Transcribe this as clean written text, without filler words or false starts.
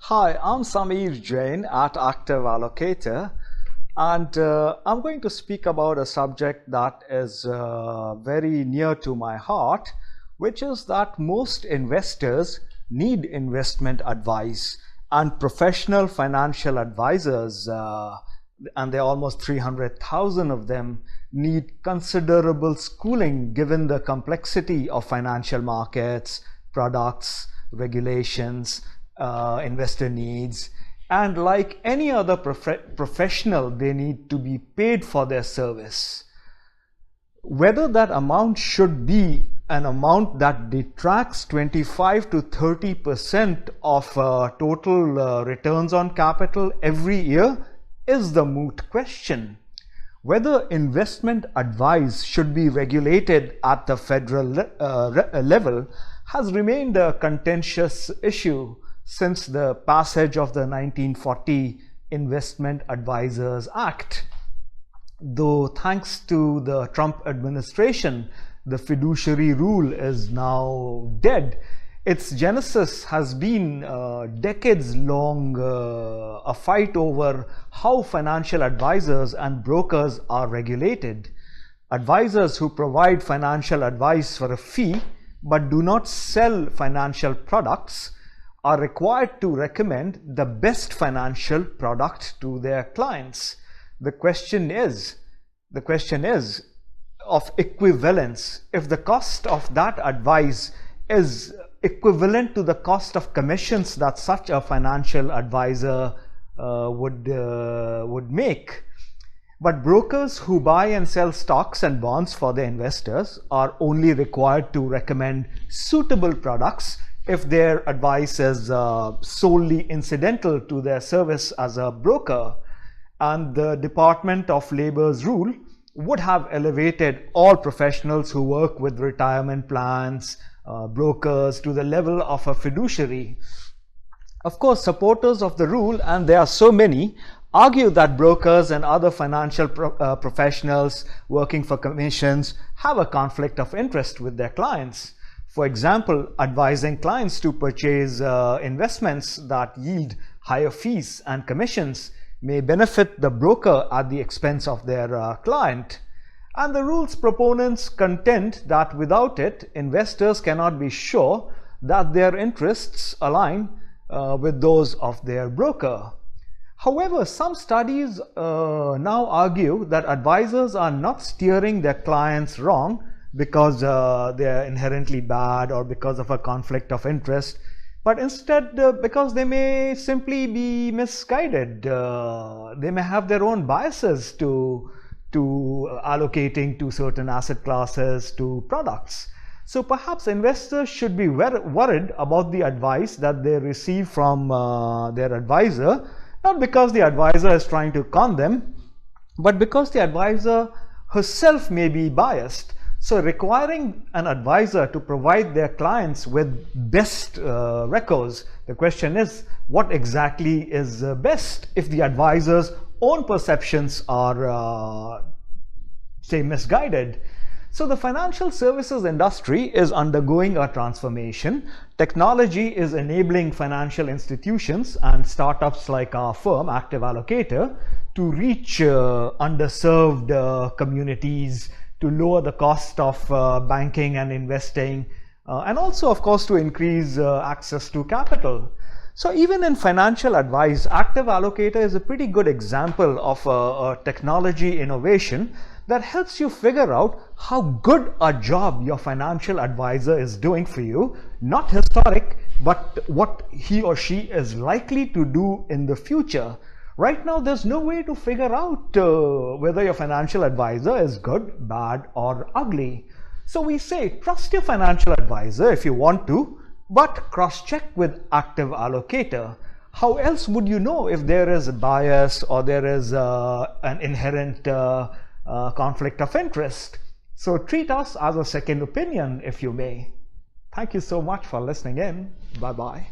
Hi, I'm Samir Jain at Active Allocator, and I'm going to speak about a subject that is very near to my heart, which is that most investors need investment advice, and professional financial advisors, and there are almost 300,000 of them, need considerable schooling given the complexity of financial markets, products, regulations, investor needs, and like any other professional, they need to be paid for their service. Whether that amount should be an amount that detracts 25 to 30% of total returns on capital every year is the moot question. Whether investment advice should be regulated at the federal level has remained a contentious issue since the passage of the 1940 Investment Advisors Act. Though thanks to the Trump administration, the fiduciary rule is now dead. Its genesis has been decades-long a fight over how financial advisors and brokers are regulated. Advisors who provide financial advice for a fee but do not sell financial products are required to recommend the best financial product to their clients. The question is of equivalence. If the cost of that advice is equivalent to the cost of commissions that such a financial advisor would make. But brokers who buy and sell stocks and bonds for their investors are only required to recommend suitable products if their advice is solely incidental to their service as a broker. And the Department of Labor's rule would have elevated all professionals who work with retirement plans, brokers, to the level of a fiduciary. Of course, supporters of the rule, and there are so many, argue that brokers and other financial professionals working for commissions have a conflict of interest with their clients. For example, advising clients to purchase investments that yield higher fees and commissions may benefit the broker at the expense of their client. And the rule's proponents contend that without it, investors cannot be sure that their interests align with those of their broker. However, some studies now argue that advisors are not steering their clients wrong because they are inherently bad or because of a conflict of interest, but instead because they may simply be misguided. They may have their own biases to allocating to certain asset classes, to products. So perhaps investors should be worried about the advice that they receive from their advisor, not because the advisor is trying to con them, but because the advisor herself may be biased. So requiring an advisor to provide their clients with best records, the question is, what exactly is best if the advisor's own perceptions are, say, misguided? So the financial services industry is undergoing a transformation. Technology is enabling financial institutions and startups like our firm, Active Allocator, to reach underserved communities, to lower the cost of banking and investing, and also, of course, to increase access to capital. So even in financial advice, Active Allocator is a pretty good example of a technology innovation that helps you figure out how good a job your financial advisor is doing for you, not historic, but what he or she is likely to do in the future. Right now, there's no way to figure out whether your financial advisor is good, bad, or ugly. So we say, trust your financial advisor if you want to, but cross-check with Active Allocator. How else would you know if there is a bias or there is an inherent conflict of interest? So treat us as a second opinion, if you may. Thank you so much for listening in. Bye-bye.